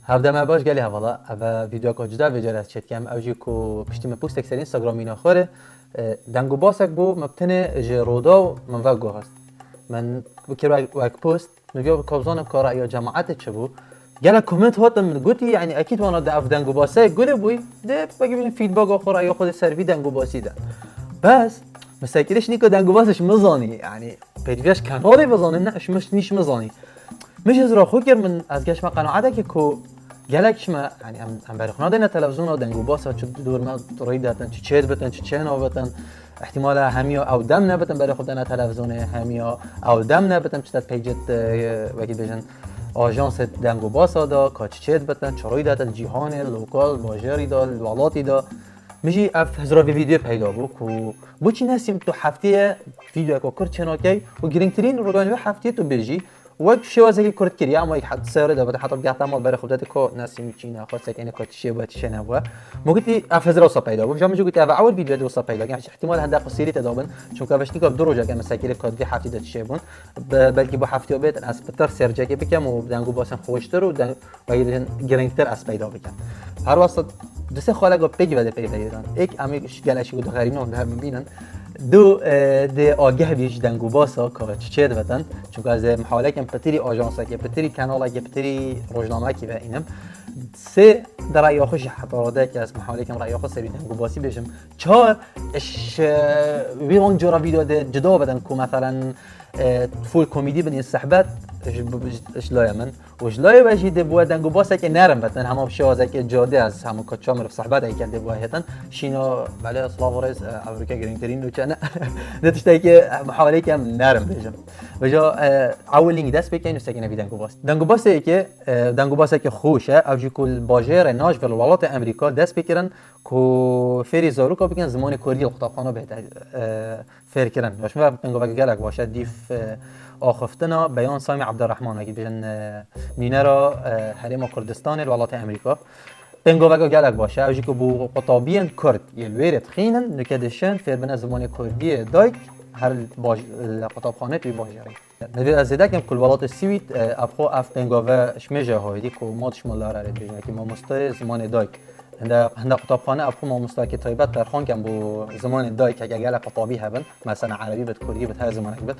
هفته ما باش قالي هفلا اما فيديو کو جدا بجرات شد کم اوجی کو پشتی مپوست اکثر اینستاگرام اینا خوره دنگو باسک بو مبتنه جرودا من وگو هست من بکر وک پوست نگاه کابزان کارا یا جماعت چه بو گله کامنت هات من گویی یعنی اکید وانا داف دنگو باسک گوده بوی ده بگیم فیدباک آخر یا خود سروی دنگو باسی ده بس مساکیلش نیکو دنگو باسش مزانی یعنی پیدویش کناری بزانه نه مش نیش مزانی مش از را خود کرد من از گشت ما قناعته که کو گلکش ما یعنی هم برای خونه دنیا تلویزیون و دنگو باسا چه دور ما روی داتن چه چیز بتن چه چنا بتن احتمال همیا او دم نبتن برای خود دنیا تلویزیون همیا او دم نبتن چه پیجت وکی بجن آژانس دنگو باسا دا که چه چیز بتن چه روی داتن جهان لوکال باجری دا ولاتی دا میشی اف هزار ویدیو پیدا بود که بچی نسیم تو هفته ویدیو که کرد چناکی و گرینگترین روزانه هفته تو بجی وقت شوازه که کرد کردی اما یک حد سر داد حتی گفت ما برای خودت که نسیم چینه خاصه که اینه کاتیشه باید چه نبوده ممکنی افزر وصل پیدا بود جامعه جوگی اول ویدیو وصل پیدا یعنی احتمال هنده قصیری تدابن چون که وقتی که دو روزه که مثلا که کادی هفته داد چه بون بلکه با هفته بیت از بتر سرجه که بکم و دنگو باسن خوشتر و گرینگتر از پیدا بکم هر واسط دسته خاله گفت بگی بده پیدا ایران یک امیش گلاشی بود غریب نام هم ببینن دو ده آگه بیش دنگو باسا که چه دوتن چون که از محاوله کم پتری آژانس که پتری کانال که پتری روزنامه که و اینم سه در رأی آخوش حتاراده که از محاوله کم رأی آخوش سری دنگو باسی بشم چهار اش ویران جورا ویدیو ده جدا بدن که مثلا فول کمدی بنی صحبت اش لای من وش لای باشی ده بود دنگو باسه که نرم بتن همه شازه که جاده از همون کچامر صحبت ای کرده بود هتن شینا بله اصلا ورز امریکا گرینگترین و چنه نتیجه که محاوله کم نرم بشم وجا اول لینک دست بکنید سکینه وی دنگو باسه که خوشه اوجی کل باجر ناشویل ولایت امریکا دست بکرن که فری زاروکا بگن زمان کردی القطابخانه بهتر فر کردن باش ما دنگو گلک باشه دیف آخفتنا بیان سامی عبدالرحمن اگه بجن نینرا حریم کردستان ولایت امریکا دنگو گلک باشه اوجی که بو قطابیان کرد یلویرت خینن نکدشن فر بنا زمان کردی دایک هر قطابخانه توی باجری نوید از دیده کم کل ولایت سوید ابخو اف دنگو شمیجه هایدی که مادش ملاره رد بجن که ما مستای زمان دایک هنده قطابخانه ابخو ما مستای که طایبت در خان کم بو زمان دایک اگه گل قطابی هبن مثلا عربی بد کردی بد هر زمان بد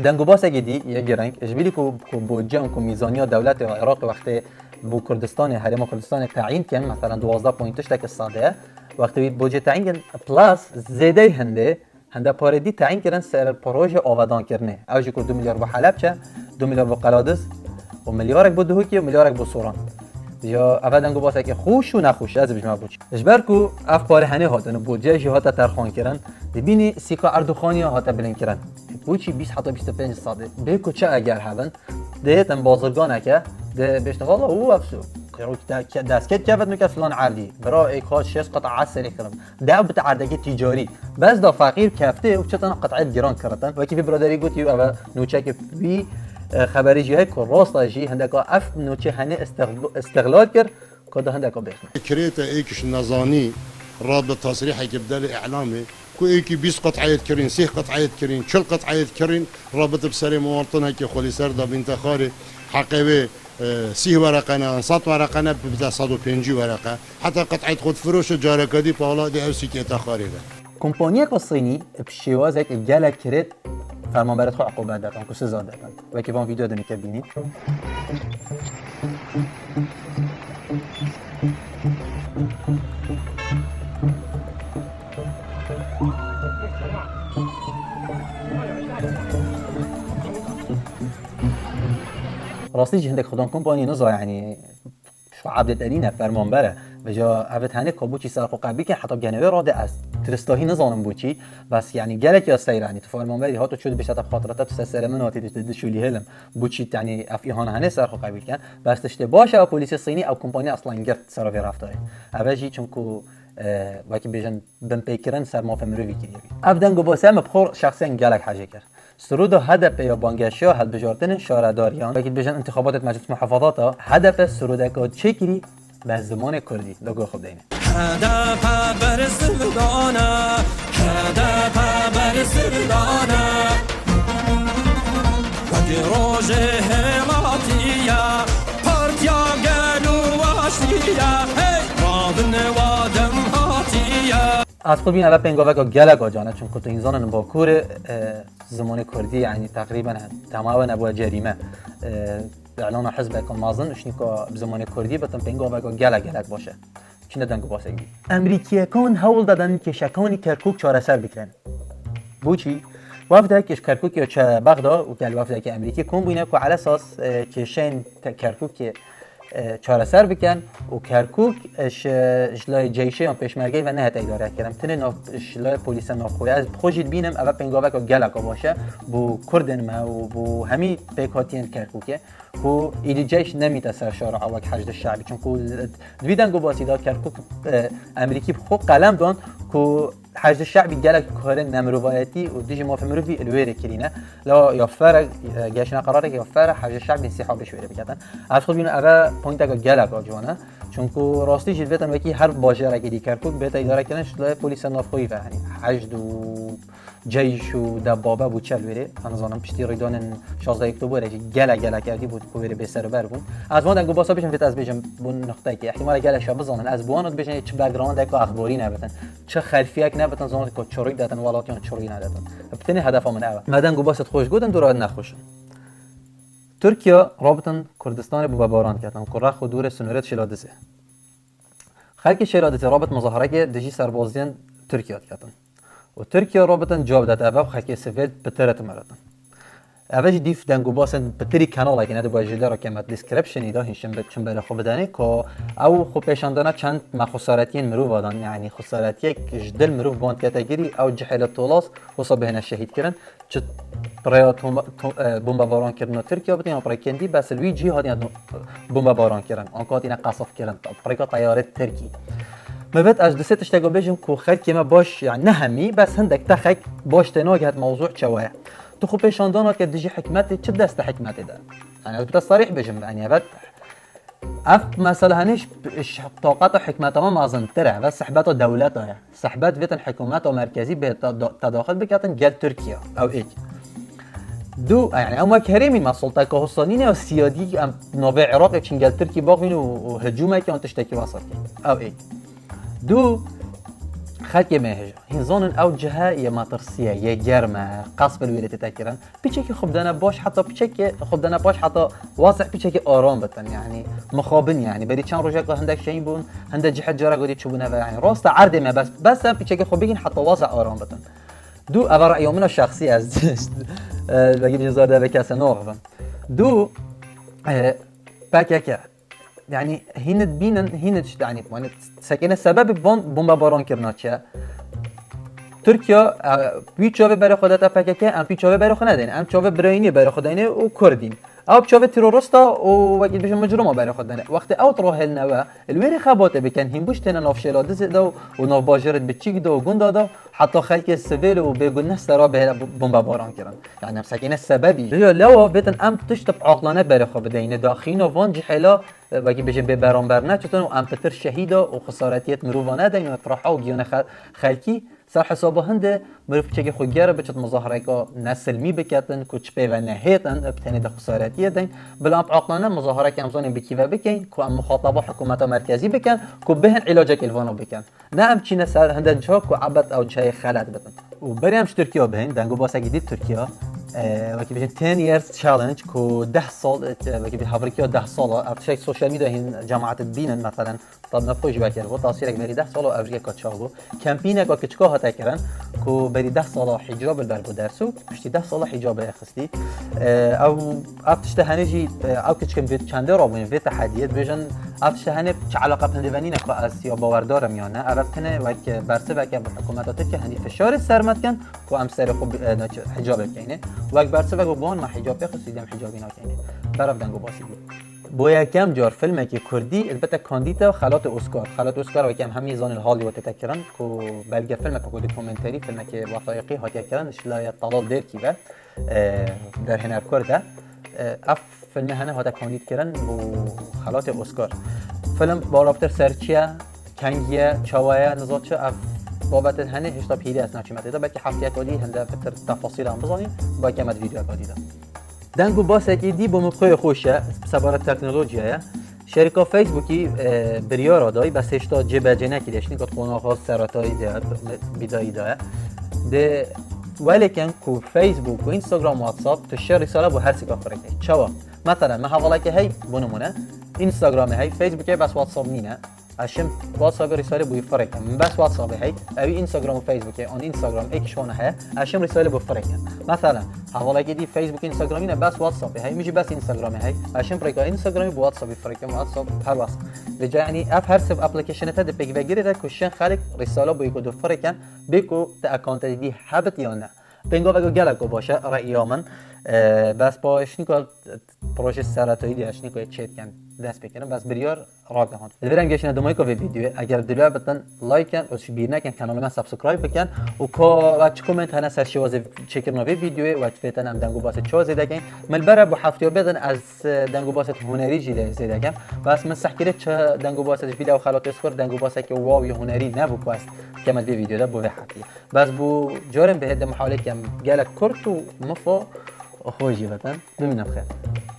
دنگو باس اگه دی یه گرنگ اجبیلی که بودجه و میزانیا دولت عراق وقتی بو کردستان حریم کردستان تعیین کن مثلا 12.8 تک ساده وقتی بودجه تعیین کن پلاس زیده هنده پاردی تعیین کردن سر پروژه آبادان کردنه اوجی که 2 میلیارد با حلب چه 2 میلیارد با قلادس و میلیارد با دهوکی و میلیارد با سوران یا اول دنگو باسه که خوش و نخوش از بجمع بود اجبر کو اف پاره هنه هاتن بودجه جهات ترخان کردن ببینی سیکا اردوخانی هات بلند کردن بوچی 20 حتی 25 ساده به کو چه اگر هبن ده تن بازرگانه که ده بهش والله هو افسو دستکت جابت میگه فلان عردی برای کاش 6 قطعه سری کردم ده بتعردگی تجاری بس دا فقیر کفته و چطور قطعه گران کردن و کی برادری گفتی و نوچه که بی خبری جهه که راست جی هندکا اف نوچه هنه استغلال کرد که ده هندکا بخن كريتا ايكش نظاني رابط تصريح كبدال اعلامي كو ايكي 20 قطعه كرين 6 قطعه كرين 40 قطعه كرين رابط بسري مواطنه كي خولي سردا بنت خاري حقيبه 30 ورقه انا 100 ورقه انا بدا 150 ورقه حتى قطعه خود فروش جاركدي بالا دي او سيكيتا خاري کمپانی الصيني بشوازك جالك كريت فرمانبرت خو عقوبت دادن که سزا دادن و که وان ویدیو دنی که بینید راستی جهندك خدان کمپانی نزا یعنی شو عبد دارینه فرمانبره و جا اوت هنه کابوچی سرخو قبی که حتی گنوه راده است ترستاهی نزانم بوچی بس يعني جالك يا سيراني تفرمان بدي هاتو شو بيشات بخاطرات تسسر من وقت تدشولي هلم بوچی يعني افيهان هنه سرخو قبیل کن بس تشته باشه او پلیس صینی او کمپانی اصلا گرت سرافی رفتاره اوجی چونکو وقتی بیشن بن پیکرن سر ما فهمروی کیه افدن گو باسم بخور شخصا جالك حاجه کرد سرود هدف یا بانگشا هد بجارتن شهرداریان وقتی بیشن انتخابات مجلس محافظات هدف سرودکا چکری به زمان کردی لگو خوب دینه هدف برسردانه هدف برسردانه وقتی روژه هلاتیه پارتیا گلو از خود بین اول پنگاوک و گلک آجانه چون کتو اینزان باکور زمان کردی یعنی تقریبا تمام نبود جریمه اعلان حزب کن مازن اشنی که زمان کردی بتن پنگاوک و گلک باشه چی ندنگو باسگی امریکایی کن هول دادن که شکانی کرکوک چاره سر بکنن بوچی وافده که کرکوک یا چه بغداد و کل وافده که امریکایی کن بینه که على اساس که شین کرکوک چاره سر بکن و کرکوک اشلای جیشه هم پیشمرگی و نه اداره کردم تنه اشلای پلیس ناخوی از خوشید بینم اول پنگاوک و گلک باشه بو کردن ما و بو همی پیکاتین کرکوکه و ایلی جیش نمیته سر شارع وک حشد الشعبی چون که دویدن گو باسیدا کرکوک امریکی خود قلم دان که حشد الشعبی گلک کار نمروایتی و دیجی ما فهمروی الویره کرینه لا یافر گشنا قراره که یافر حشد الشعبی انسحابش ویره بکردن از خود بینو اول پوینت گلک آجوانه چون که راستی جد بتن وکی هر باجره که دی کرکوک بهت اداره کردن شده پلیس نافخوی و یعنی حشد و جیش و دبابه بود چل ویره من زانم پشتی ریدان 16 اکتبر که گله کردی بود که ویره به سر بر بود از ما دنگو باسا بشم فیت از بجم بون نقطه که احتمال گله شب بزنن از بوانات بشن چه بک‌گراند که اخباری نبتن چه خلفیک نبتن زمان که چوری دادن ولاتیان چوری ندادن بتنی هدف من اول مدن گو باست خوش گودن دور نخوش ترکیه رابطن کردستان بو باران کردن که رخ و دور سنورت شلادسه خلک شلادسه رابط مظاهره که دجی سربازیان ترکیه کردن و ترکیه رابطن جواب داد اول خلک سفید بترت مردن اول دیف دنگو باسن بتری کانال که نده باجیله را که مد دیسکریپشن ایدا هیچم بچم بره خوب بدنه که او خوب پیشاندانه چند مخسارتین مرو وادن یعنی خسارتی که جدل مرو باند کاتگوری او جهل طولاس وصل بهنا شهید کردن چه برای بمب باران کردن ترکیه بدین برای کندی بس الوی جی هادین بمب باران کردن آنکات اینا قصف کردن برای طیاره ترکی مبد از دو سه تشتگو بجم که خلک ما باش يعني نهمی بس هندك تخك باش تناجه موضوع شواه تو خو پیشاندانات که دیجی حکمت چه دست حکمت ده يعني البته صريح بجم يعني بعد اف مثلا هنيش طاقات حكمت ما مازن ترى بس صحبات دولتها صحبات فيتن حكومات مركزي به تداخل بكاتن جال تركيا او ايج دو يعني اما كريمي ما سلطه كهستانين او سيادي نوع عراق چين جال تركي باغين وهجومه كان تشتكي وصل او ايج دو خلق مهجه هنزان او جهه يا مطرسيه يا جرمه قصب الولايات تذكرن بيچكي خبدنا باش حتى بيچكي خبدنا باش حتى واسع بيچكي آرام بتن يعني مخابن يعني بري چند روزه هندك شين بون هندك جهه جاره قدي تشوبونه يعني راست عرض ما بس بيچكي خب بگين حتى واسع آرام بتن دو اول رأيومنا الشخصي از بگیم نظر ده کس نوع دو باكاكا يعني هنا بينن هنا يعني سكينه سبب بمب باران کردن چه ترکیه پیچاوه برای خودت پککه ام پیچاوه برای خود ندین ام چاوه براینی برای خود دینه و کردین او چاوه تروریستا و وقتی بشه مجرم برای خود دینه وقتی اوت راه نوا الوری خباته بکن هم بوش تن نافشلاده زده و ناف باجرت بچیک دو گون داده حتی خلک سویل و بگونه سرا به بمب باران کردن يعني ام سكينه سببي لو بتن ام تشتب عقلانه برای خود دینه داخین و وان جحلا وقتی بشه به برانبر نچتون ام پتر شهید و خسارتیت مروانه دین و طرحه و گیان خلکی سر حساب هنده مرف چه خود گره بچت مظاهره که نسلمی بکتن کوچ په و نهیتن بتنی د خسارتی دین بلا عقلانه مظاهره که امزان بکی و بکین که مخاطبه حکومت مرکزی بکن که بهن علاج کلوانو بکن نه ام چینه سر هنده جا که عبد او چای خلط بتن و بری همش ترکیه بهن دنگو باسه گدید ترکیه وقتی بشه 10 years challenge که 10 سال وقتی به هاورکیا 10 سال افشای سوشال میدیا هین جماعت بینن مثلا طب نفوش بکر و تاثیر بری 10 سال افریقا کچاگو کمپینه که چکا هات کردن که بری 10 سال حجاب البربو درسو پشتی 10 سال حجاب اخستی او افتش هنجی او کچکم وید چنده را بین وید تحدیات بجن افتش هنه چه علاقه بندوانین که از یا باوردارم یا نه عرب کنه وقت برسه وقت حکومت که هنی فشار سرمت کن که ام سر خوب حجاب کنه وقت برسه وقت بون ما حجاب اخستیدم حجابی نکنه برف دنگو باسی با یکم جار فیلم که کردی البته کاندیدا خلات اسکار و کم همین زان هالیوود تکران که بلکه فیلم که دکومنتری فیلم که وثائقی هات کردن اشلای طلال دیر کی و در هنر کرده اف فیلم هنه هات کاندید کردن با خلات اسکار فیلم بالاتر سرچیه کنگیه چاوایه نزاچه اف بابت هنه هشتا پیری از نچیمت ده بلکه هفته کلی هنده بتر تفاصیل هم بزنیم با کمت ویدیو کادیدم دنگو باس اکی دی با مبخوی خوشه سبارت تکنولوژیه شرکت فیسبوکی بریار دای بس هشتا جبه جنکی داشتین که خونه خاص سراتایی بیدایی داره ده ولی کن کو فیسبوک و اینستاگرام و واتساپ تو شیر رساله با هر سیکا فرقه چوا مثلا ما حواله که هی بونمونه اینستاگرام هی فیسبوک بس واتساپ نینه اشم واتساپ رساله بو فرقه من بس واتساپ هی اوی اینستاگرام و فیسبوک اون اینستاگرام ایکشونه ها اشم رساله بو فرقه مثلا حواله که دی فیسبوک اینستاگرامی نه بس واتساپ هی میشه بس اینستاگرام هی اشم فرقه اینستاگرامی بو واتساپ فرقه واتساپ هر واسه لجا يعني اف هر سب ابلكيشن تد بيك بغير ده كوشن خالق رساله بو يكو فرقن بيكو تا اكونت دي حبت یا نه بنگو بگو گلکو باشه رأی من بس با اشنیکو پروژه سرطایی دی اشنیکو چیت کن دست بکنم بس بریار راه دهان بریم گشنه دومای کو ویدیو اگر دلوا بتن لایک کن و شبیر نکن کانال من سابسکرایب بکن و کو و کامنت هنا سر شواز چکرنا ویدیو و فتن هم دنگو باس چو زیده کن من بره بو هفته بدن از دنگو باس هنری جیده زیده کن بس من سحکره چه دنگو باس ویدیو خلاص اسکور دنگو باس که واو هنری نبو پاست که من ویدیو ده بو حقیقی بس بو جارم به هد محاوله کم گلک کرد و مفا خوشی وطن ببینم خیر